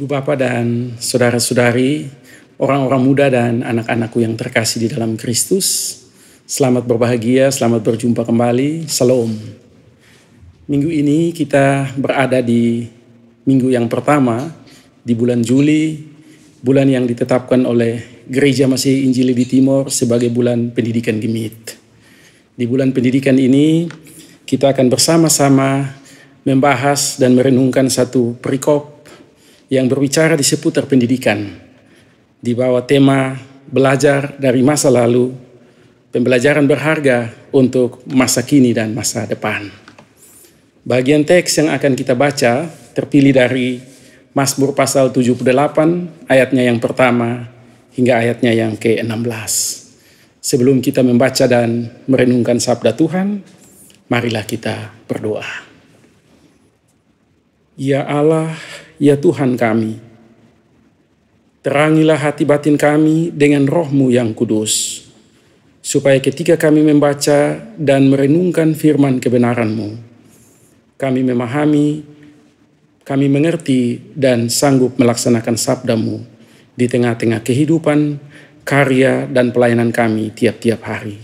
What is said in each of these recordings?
Ibu Bapak dan saudara-saudari, orang-orang muda dan anak-anakku yang terkasih di dalam Kristus, selamat berbahagia, selamat berjumpa kembali, Shalom. Minggu ini kita berada di minggu yang pertama di bulan Juli, bulan yang ditetapkan oleh Gereja Masih Injili di Timor sebagai bulan pendidikan Gemit. Di bulan pendidikan ini kita akan bersama-sama membahas dan merenungkan satu perikop yang berbicara di seputar pendidikan di bawah tema belajar dari masa lalu, pembelajaran berharga untuk masa kini dan masa depan. Bagian teks yang akan kita baca terpilih dari Mazmur pasal 78 ayatnya yang pertama hingga ayatnya yang ke-16. Sebelum kita membaca dan merenungkan sabda Tuhan, marilah kita berdoa. Ya Allah, ya Tuhan kami, terangilah hati batin kami dengan roh-Mu yang kudus, supaya ketika kami membaca dan merenungkan firman kebenaran-Mu, kami memahami, kami mengerti dan sanggup melaksanakan sabda-Mu di tengah-tengah kehidupan, karya dan pelayanan kami tiap-tiap hari.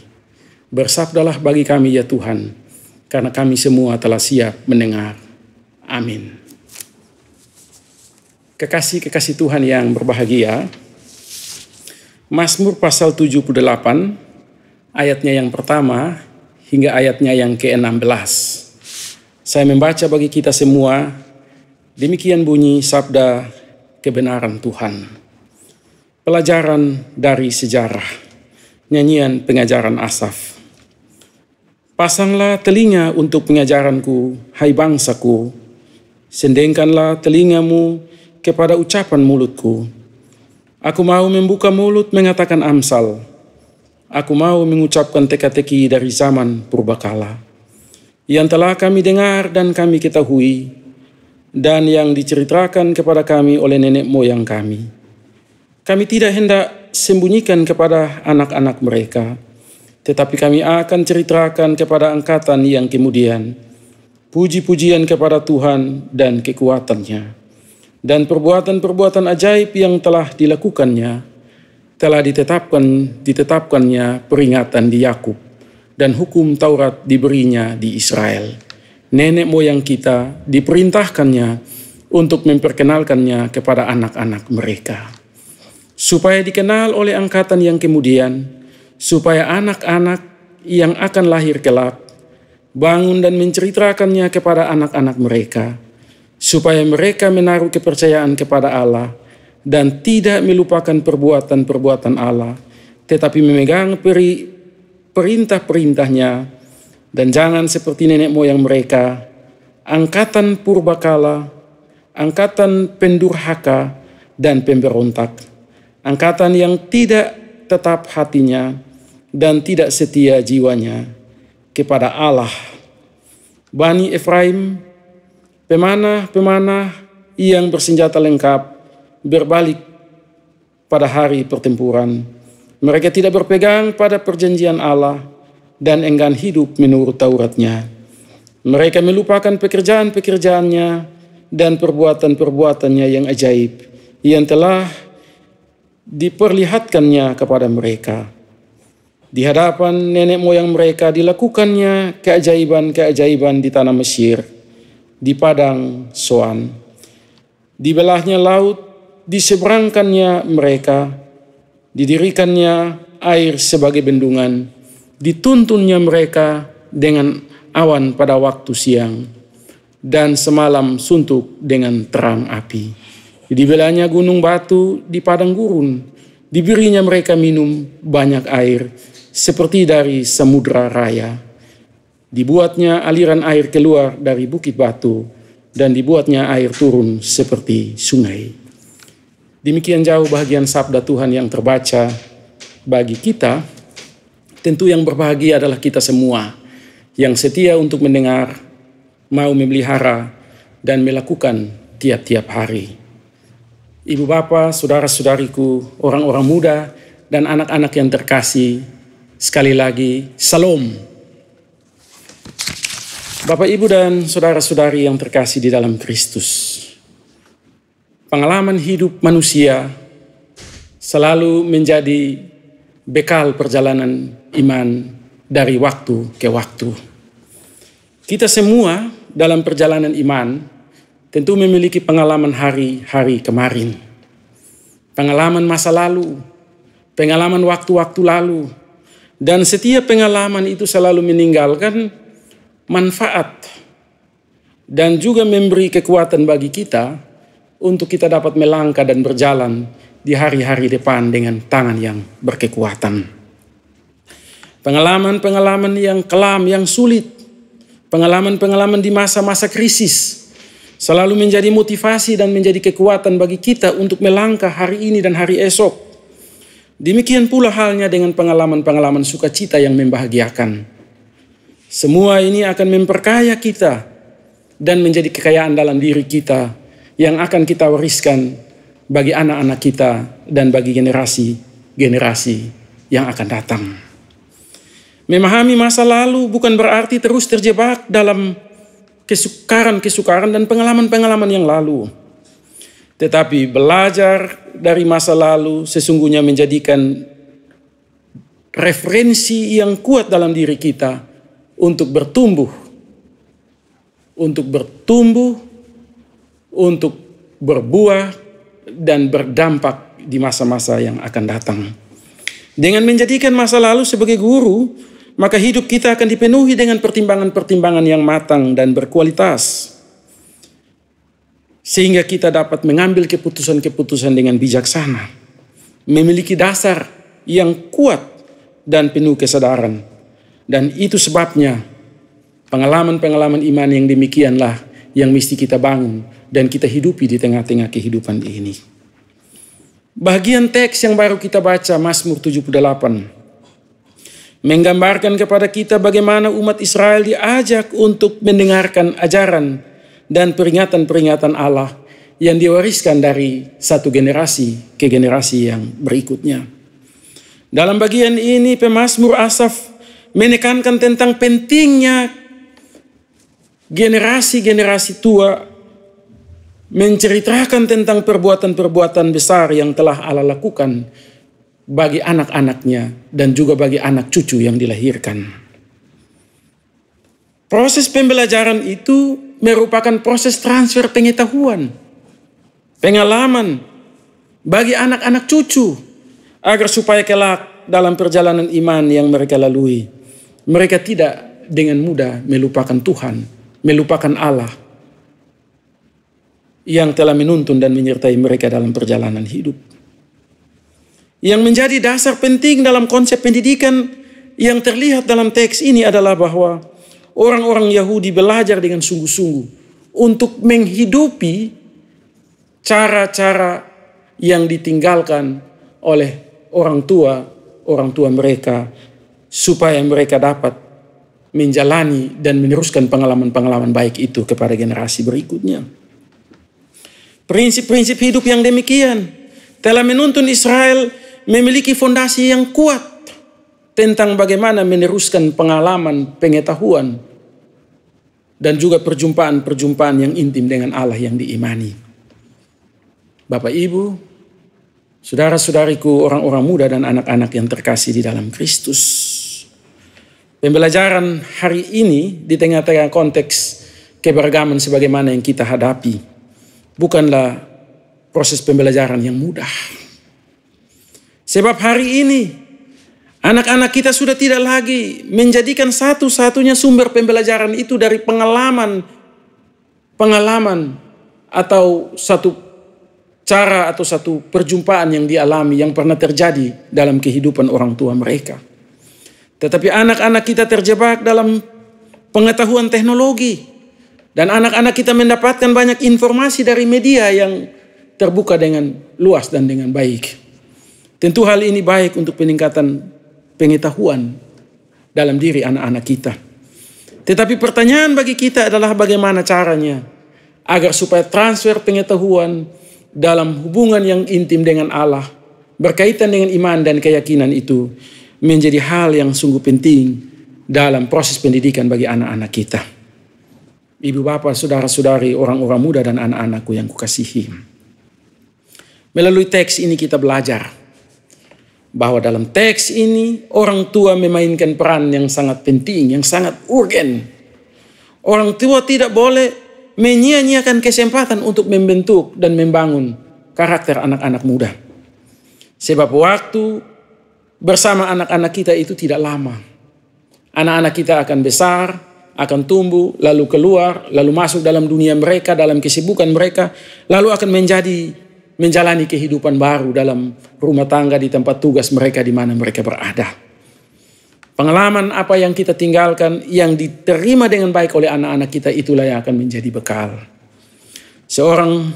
Bersabdalah bagi kami ya Tuhan, karena kami semua telah siap mendengar. Amin. Kekasih-kekasih Tuhan yang berbahagia, Mazmur pasal 78, ayatnya yang pertama hingga ayatnya yang ke-16. Saya membaca bagi kita semua, demikian bunyi sabda kebenaran Tuhan. Pelajaran dari sejarah, nyanyian pengajaran Asaf. Pasanglah telinga untuk pengajaranku, hai bangsaku, sendengkanlah telingamu kepada ucapan mulutku. Aku mau membuka mulut mengatakan amsal. Aku mau mengucapkan teka-teki dari zaman purbakala, yang telah kami dengar dan kami ketahui, dan yang diceritakan kepada kami oleh nenek moyang kami. Kami tidak hendak sembunyikan kepada anak-anak mereka, tetapi kami akan ceritakan kepada angkatan yang kemudian, puji-pujian kepada Tuhan dan kekuatannya. Dan perbuatan-perbuatan ajaib yang telah dilakukannya, telah ditetapkannya peringatan di Yakub, dan hukum Taurat diberinya di Israel. Nenek moyang kita diperintahkannya untuk memperkenalkannya kepada anak-anak mereka, supaya dikenal oleh angkatan yang kemudian, supaya anak-anak yang akan lahir kelak bangun dan menceritakannya kepada anak-anak mereka, supaya mereka menaruh kepercayaan kepada Allah dan tidak melupakan perbuatan-perbuatan Allah, tetapi memegang perintah-perintahnya, dan jangan seperti nenek moyang mereka, angkatan purbakala, angkatan pendurhaka dan pemberontak, angkatan yang tidak tetap hatinya dan tidak setia jiwanya kepada Allah. Bani Efraim, pemanah-pemanah yang bersenjata lengkap berbalik pada hari pertempuran. Mereka tidak berpegang pada perjanjian Allah dan enggan hidup menurut Tauratnya. Mereka melupakan pekerjaan-pekerjaannya dan perbuatan-perbuatannya yang ajaib yang telah diperlihatkannya kepada mereka. Di hadapan nenek moyang mereka dilakukannya keajaiban-keajaiban di tanah Mesir, di padang Soan. Dibelahnya laut, diseberangkannya mereka, didirikannya air sebagai bendungan, dituntunnya mereka dengan awan pada waktu siang, dan semalam suntuk dengan terang api. Dibelahnya gunung batu di padang gurun, diberinya mereka minum banyak air, seperti dari samudra raya. Dibuatnya aliran air keluar dari bukit batu, dan dibuatnya air turun seperti sungai. Demikian jauh bagian sabda Tuhan yang terbaca bagi kita. Tentu yang berbahagia adalah kita semua yang setia untuk mendengar, mau memelihara, dan melakukan tiap-tiap hari. Ibu Bapa, saudara-saudariku, orang-orang muda, dan anak-anak yang terkasih, sekali lagi, Shalom. Bapak, Ibu, dan saudara-saudari yang terkasih di dalam Kristus. pengalaman hidup manusia selalu menjadi bekal perjalanan iman dari waktu ke waktu. Kita semua dalam perjalanan iman tentu memiliki pengalaman hari-hari kemarin, pengalaman masa lalu, pengalaman waktu-waktu lalu, dan setiap pengalaman itu selalu meninggalkan manfaat dan juga memberi kekuatan bagi kita untuk kita dapat melangkah dan berjalan di hari-hari depan dengan tangan yang berkekuatan. Pengalaman-pengalaman yang kelam, yang sulit, pengalaman-pengalaman di masa-masa krisis selalu menjadi motivasi dan menjadi kekuatan bagi kita untuk melangkah hari ini dan hari esok. Demikian pula halnya dengan pengalaman-pengalaman sukacita yang membahagiakan. Semua ini akan memperkaya kita dan menjadi kekayaan dalam diri kita yang akan kita wariskan bagi anak-anak kita dan bagi generasi-generasi yang akan datang. Memahami masa lalu bukan berarti terus terjebak dalam kesukaran-kesukaran dan pengalaman-pengalaman yang lalu. Tetapi belajar dari masa lalu sesungguhnya menjadikan referensi yang kuat dalam diri kita untuk bertumbuh, untuk berbuah dan berdampak di masa-masa yang akan datang. Dengan menjadikan masa lalu sebagai guru, maka hidup kita akan dipenuhi dengan pertimbangan-pertimbangan yang matang dan berkualitas. Sehingga kita dapat mengambil keputusan-keputusan dengan bijaksana, memiliki dasar yang kuat dan penuh kesadaran. Dan itu sebabnya pengalaman-pengalaman iman yang demikianlah yang mesti kita bangun dan kita hidupi di tengah-tengah kehidupan ini. Bagian teks yang baru kita baca, Mazmur 78, menggambarkan kepada kita bagaimana umat Israel diajak untuk mendengarkan ajaran dan peringatan-peringatan Allah yang diwariskan dari satu generasi ke generasi yang berikutnya. Dalam bagian ini pemazmur Asaf menekankan tentang pentingnya generasi-generasi tua menceritakan tentang perbuatan-perbuatan besar yang telah Allah lakukan bagi anak-anaknya dan juga bagi anak cucu yang dilahirkan. Proses pembelajaran itu merupakan proses transfer pengetahuan, pengalaman bagi anak-anak cucu agar supaya kelak dalam perjalanan iman yang mereka lalui, mereka tidak dengan mudah melupakan Tuhan, melupakan Allah yang telah menuntun dan menyertai mereka dalam perjalanan hidup. Yang menjadi dasar penting dalam konsep pendidikan yang terlihat dalam teks ini adalah bahwa orang-orang Yahudi belajar dengan sungguh-sungguh untuk menghidupi cara-cara yang ditinggalkan oleh orang tua mereka supaya mereka dapat menjalani dan meneruskan pengalaman-pengalaman baik itu kepada generasi berikutnya. Prinsip-prinsip hidup yang demikian telah menuntun Israel memiliki fondasi yang kuat tentang bagaimana meneruskan pengalaman, pengetahuan, dan juga perjumpaan-perjumpaan yang intim dengan Allah yang diimani. Bapak, Ibu, saudara-saudariku, orang-orang muda dan anak-anak yang terkasih di dalam Kristus. Pembelajaran hari ini di tengah-tengah konteks keberagaman sebagaimana yang kita hadapi bukanlah proses pembelajaran yang mudah. Sebab hari ini anak-anak kita sudah tidak lagi menjadikan satu-satunya sumber pembelajaran itu dari pengalaman atau satu cara atau satu perjumpaan yang dialami yang pernah terjadi dalam kehidupan orang tua mereka. Tetapi anak-anak kita terjebak dalam pengetahuan teknologi dan anak-anak kita mendapatkan banyak informasi dari media yang terbuka dengan luas dan dengan baik. Tentu hal ini baik untuk peningkatan pengetahuan dalam diri anak-anak kita. Tetapi pertanyaan bagi kita adalah bagaimana caranya agar supaya transfer pengetahuan dalam hubungan yang intim dengan Allah berkaitan dengan iman dan keyakinan itu menjadi hal yang sungguh penting dalam proses pendidikan bagi anak-anak kita. Ibu bapak, saudara-saudari, orang-orang muda dan anak-anakku yang kukasihi. Melalui teks ini kita belajar bahwa dalam teks ini orang tua memainkan peran yang sangat penting, yang sangat urgen. Orang tua tidak boleh menyia-nyiakan kesempatan untuk membentuk dan membangun karakter anak-anak muda. Sebab waktu bersama anak-anak kita itu tidak lama. Anak-anak kita akan besar, akan tumbuh, lalu keluar, lalu masuk dalam dunia mereka, dalam kesibukan mereka, lalu akan menjalani kehidupan baru dalam rumah tangga, di tempat tugas mereka di mana mereka berada. Pengalaman apa yang kita tinggalkan, yang diterima dengan baik oleh anak-anak kita, itulah yang akan menjadi bekal. Seorang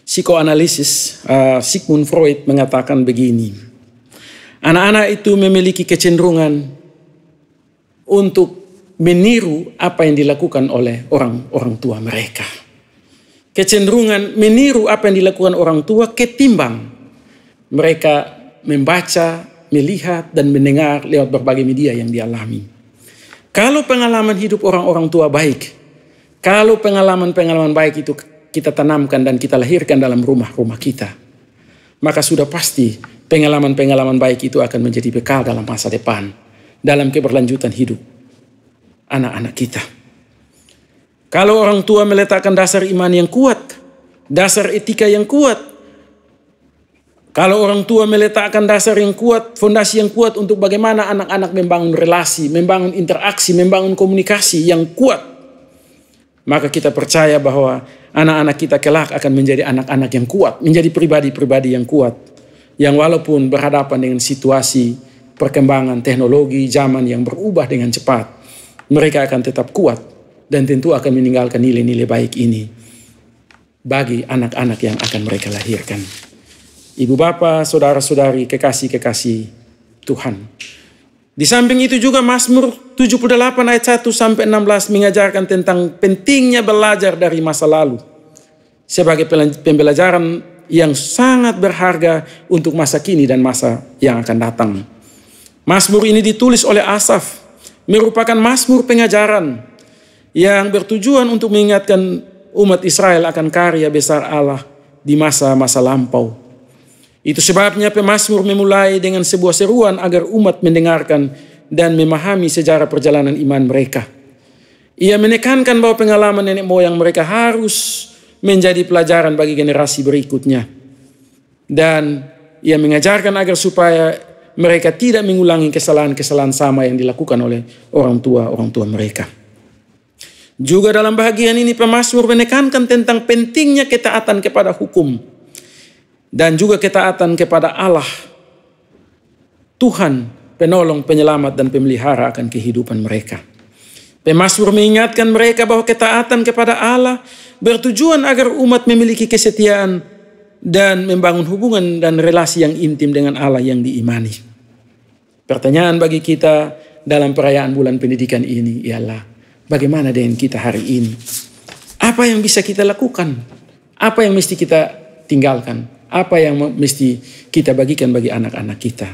psikoanalisis, Sigmund Freud, mengatakan begini: anak-anak itu memiliki kecenderungan untuk meniru apa yang dilakukan oleh orang tua mereka. Kecenderungan meniru apa yang dilakukan orang tua ketimbang mereka membaca, melihat, dan mendengar lewat berbagai media yang dialami. Kalau pengalaman hidup orang-orang tua baik, kalau pengalaman-pengalaman baik itu kita tanamkan dan kita lahirkan dalam rumah-rumah kita, maka sudah pasti pengalaman-pengalaman baik itu akan menjadi bekal dalam masa depan, dalam keberlanjutan hidup anak-anak kita. Kalau orang tua meletakkan dasar iman yang kuat, dasar etika yang kuat, kalau orang tua meletakkan dasar yang kuat, fondasi yang kuat untuk bagaimana anak-anak membangun relasi, membangun interaksi, membangun komunikasi yang kuat, maka kita percaya bahwa anak-anak kita kelak akan menjadi anak-anak yang kuat, menjadi pribadi-pribadi yang kuat, yang walaupun berhadapan dengan situasi perkembangan teknologi zaman yang berubah dengan cepat, mereka akan tetap kuat dan tentu akan meninggalkan nilai-nilai baik ini bagi anak-anak yang akan mereka lahirkan. Ibu bapa, saudara-saudari, kekasih-kekasih Tuhan. Di samping itu juga Mazmur 78 ayat 1 sampai 16 mengajarkan tentang pentingnya belajar dari masa lalu sebagai pembelajaran yang sangat berharga untuk masa kini dan masa yang akan datang. Mazmur ini ditulis oleh Asaf, merupakan mazmur pengajaran yang bertujuan untuk mengingatkan umat Israel akan karya besar Allah di masa-masa lampau. Itu sebabnya pemazmur memulai dengan sebuah seruan agar umat mendengarkan dan memahami sejarah perjalanan iman mereka. Ia menekankan bahwa pengalaman nenek moyang mereka harus menjadi pelajaran bagi generasi berikutnya. Dan ia mengajarkan agar supaya mereka tidak mengulangi kesalahan-kesalahan sama yang dilakukan oleh orang tua mereka. Juga dalam bahagian ini pemazmur menekankan tentang pentingnya ketaatan kepada hukum dan juga ketaatan kepada Allah, Tuhan, penolong, penyelamat, dan pemelihara akan kehidupan mereka. Pemazmur mengingatkan mereka bahwa ketaatan kepada Allah bertujuan agar umat memiliki kesetiaan dan membangun hubungan dan relasi yang intim dengan Allah yang diimani. Pertanyaan bagi kita dalam perayaan bulan pendidikan ini ialah, bagaimana dengan kita hari ini? Apa yang bisa kita lakukan? Apa yang mesti kita tinggalkan? Apa yang mesti kita bagikan bagi anak-anak kita?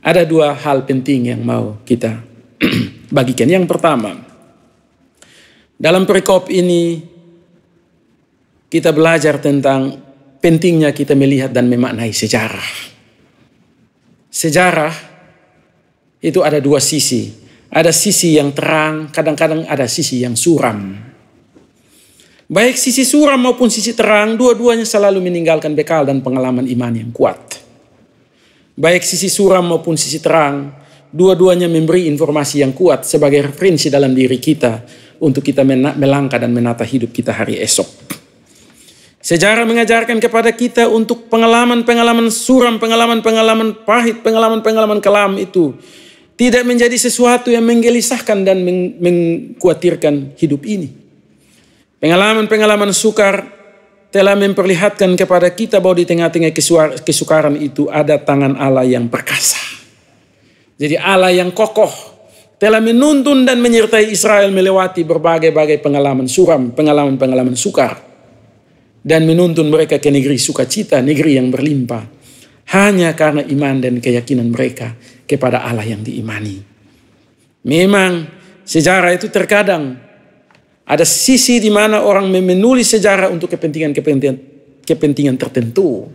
Ada dua hal penting yang mau kita bagikan. Yang pertama, dalam perikop ini kita belajar tentang pentingnya kita melihat dan memaknai sejarah. Sejarah itu ada dua sisi. Ada sisi yang terang, kadang-kadang ada sisi yang suram. Baik sisi suram maupun sisi terang, dua-duanya selalu meninggalkan bekal dan pengalaman iman yang kuat. Baik sisi suram maupun sisi terang, dua-duanya memberi informasi yang kuat sebagai referensi dalam diri kita untuk kita melangkah dan menata hidup kita hari esok. Sejarah mengajarkan kepada kita untuk pengalaman-pengalaman suram, pengalaman-pengalaman pahit, pengalaman-pengalaman kelam itu tidak menjadi sesuatu yang menggelisahkan dan mengkhawatirkan hidup ini. Pengalaman-pengalaman sukar telah memperlihatkan kepada kita bahwa di tengah-tengah kesukaran itu ada tangan Allah yang perkasa. Jadi Allah yang kokoh telah menuntun dan menyertai Israel melewati berbagai-bagai pengalaman suram, pengalaman-pengalaman sukar. Dan menuntun mereka ke negeri sukacita, negeri yang berlimpah. Hanya karena iman dan keyakinan mereka kepada Allah yang diimani. Memang sejarah itu terkadang ada sisi di mana orang menulis sejarah untuk kepentingan-kepentingan kepentingan tertentu.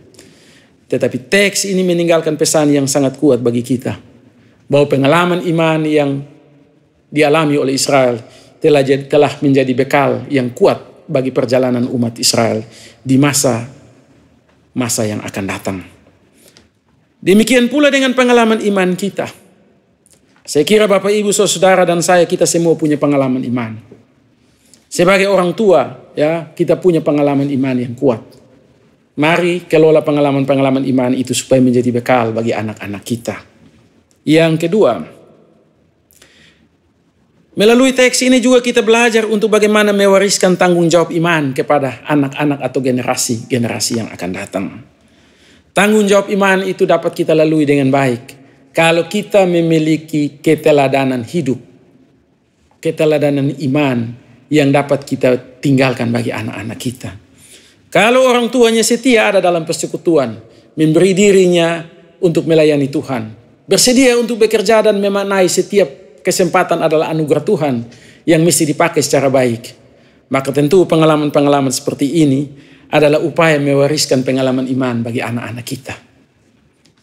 Tetapi teks ini meninggalkan pesan yang sangat kuat bagi kita. Bahwa pengalaman iman yang dialami oleh Israel telah menjadi bekal yang kuat bagi perjalanan umat Israel di masa yang akan datang. Demikian pula dengan pengalaman iman kita. Saya kira Bapak Ibu Saudara dan saya, kita semua punya pengalaman iman. Sebagai orang tua, ya, kita punya pengalaman iman yang kuat. Mari kelola pengalaman-pengalaman iman itu supaya menjadi bekal bagi anak-anak kita. Yang kedua, melalui teks ini juga kita belajar untuk bagaimana mewariskan tanggung jawab iman kepada anak-anak atau generasi yang akan datang. Tanggung jawab iman itu dapat kita lalui dengan baik kalau kita memiliki keteladanan hidup, keteladanan iman yang dapat kita tinggalkan bagi anak-anak kita. Kalau orang tuanya setia ada dalam persekutuan, memberi dirinya untuk melayani Tuhan, bersedia untuk bekerja dan memaknai setiap kesempatan adalah anugerah Tuhan yang mesti dipakai secara baik, maka tentu pengalaman-pengalaman seperti ini adalah upaya mewariskan pengalaman iman bagi anak-anak kita.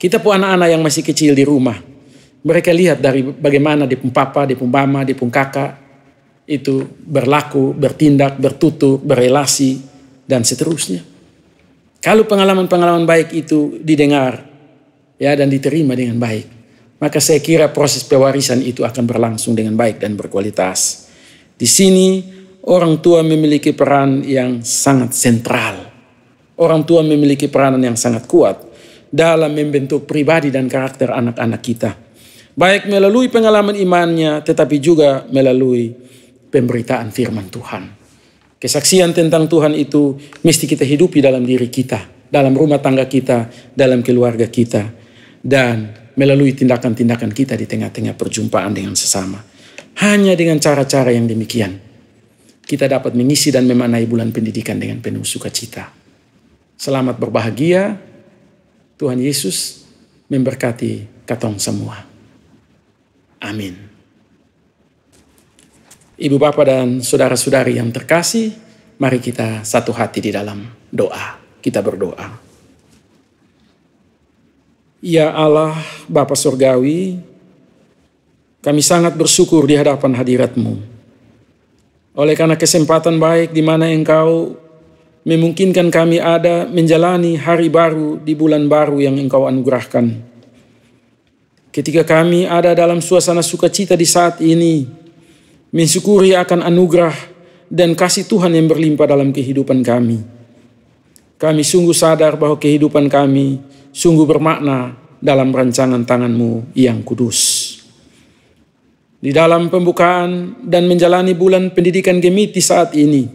Kita pun anak-anak yang masih kecil di rumah, mereka lihat dari bagaimana di pun papa, di pun mama, di pun kakak itu berlaku, bertindak, bertutur, berelasi, dan seterusnya. Kalau pengalaman-pengalaman baik itu didengar, ya, dan diterima dengan baik, maka saya kira proses pewarisan itu akan berlangsung dengan baik dan berkualitas. Di sini orang tua memiliki peran yang sangat sentral. Orang tua memiliki peranan yang sangat kuat dalam membentuk pribadi dan karakter anak-anak kita. Baik melalui pengalaman imannya, tetapi juga melalui pemberitaan firman Tuhan. Kesaksian tentang Tuhan itu mesti kita hidupi dalam diri kita, dalam rumah tangga kita, dalam keluarga kita, dan melalui tindakan-tindakan kita di tengah-tengah perjumpaan dengan sesama. Hanya dengan cara-cara yang demikian, kita dapat mengisi dan memaknai bulan pendidikan dengan penuh sukacita. Selamat berbahagia, Tuhan Yesus memberkati katong semua. Amin. Ibu Bapa dan saudara-saudari yang terkasih, mari kita satu hati di dalam doa. Kita berdoa. Ya Allah, Bapa Surgawi, kami sangat bersyukur di hadapan hadirat-Mu. Oleh karena kesempatan baik di mana Engkau memungkinkan kami ada menjalani hari baru di bulan baru yang Engkau anugerahkan. Ketika kami ada dalam suasana sukacita di saat ini, mensyukuri akan anugerah dan kasih Tuhan yang berlimpah dalam kehidupan kami. Kami sungguh sadar bahwa kehidupan kami sungguh bermakna dalam rancangan tangan-Mu yang kudus. Di dalam pembukaan dan menjalani bulan pendidikan Gemiti saat ini,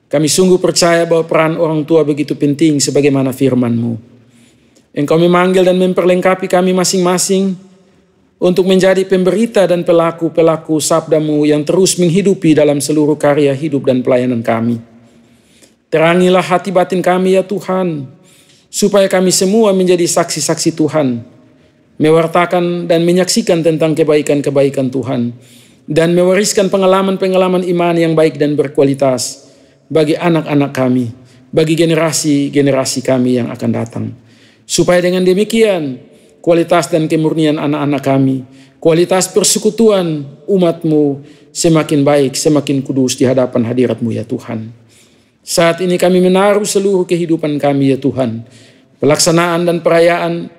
kami sungguh percaya bahwa peran orang tua begitu penting sebagaimana firman-Mu. Engkau memanggil dan memperlengkapi kami masing-masing untuk menjadi pemberita dan pelaku-pelaku sabda-Mu yang terus menghidupi dalam seluruh karya hidup dan pelayanan kami. Terangilah hati batin kami ya Tuhan, supaya kami semua menjadi saksi-saksi Tuhan, mewartakan dan menyaksikan tentang kebaikan-kebaikan Tuhan, dan mewariskan pengalaman-pengalaman iman yang baik dan berkualitas bagi anak-anak kami, bagi generasi-generasi kami yang akan datang. Supaya dengan demikian, kualitas dan kemurnian anak-anak kami, kualitas persekutuan umat-Mu semakin baik, semakin kudus di hadapan hadirat-Mu ya Tuhan. Saat ini kami menaruh seluruh kehidupan kami ya Tuhan, pelaksanaan dan perayaan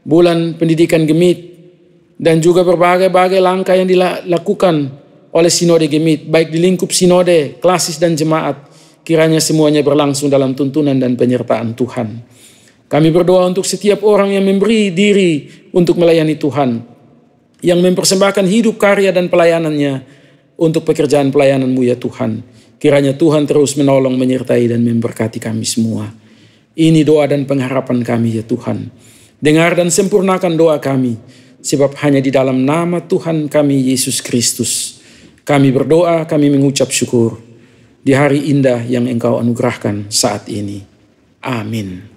bulan pendidikan Gemit, dan juga berbagai-bagai langkah yang dilakukan oleh Sinode Gemit, baik di lingkup Sinode, klasis dan jemaat, kiranya semuanya berlangsung dalam tuntunan dan penyertaan Tuhan. Kami berdoa untuk setiap orang yang memberi diri untuk melayani Tuhan, yang mempersembahkan hidup, karya, dan pelayanannya untuk pekerjaan pelayanan-Mu ya Tuhan. Kiranya Tuhan terus menolong, menyertai, dan memberkati kami semua. Ini doa dan pengharapan kami ya Tuhan. Dengar dan sempurnakan doa kami, sebab hanya di dalam nama Tuhan kami Yesus Kristus kami berdoa, kami mengucap syukur di hari indah yang Engkau anugerahkan saat ini. Amin.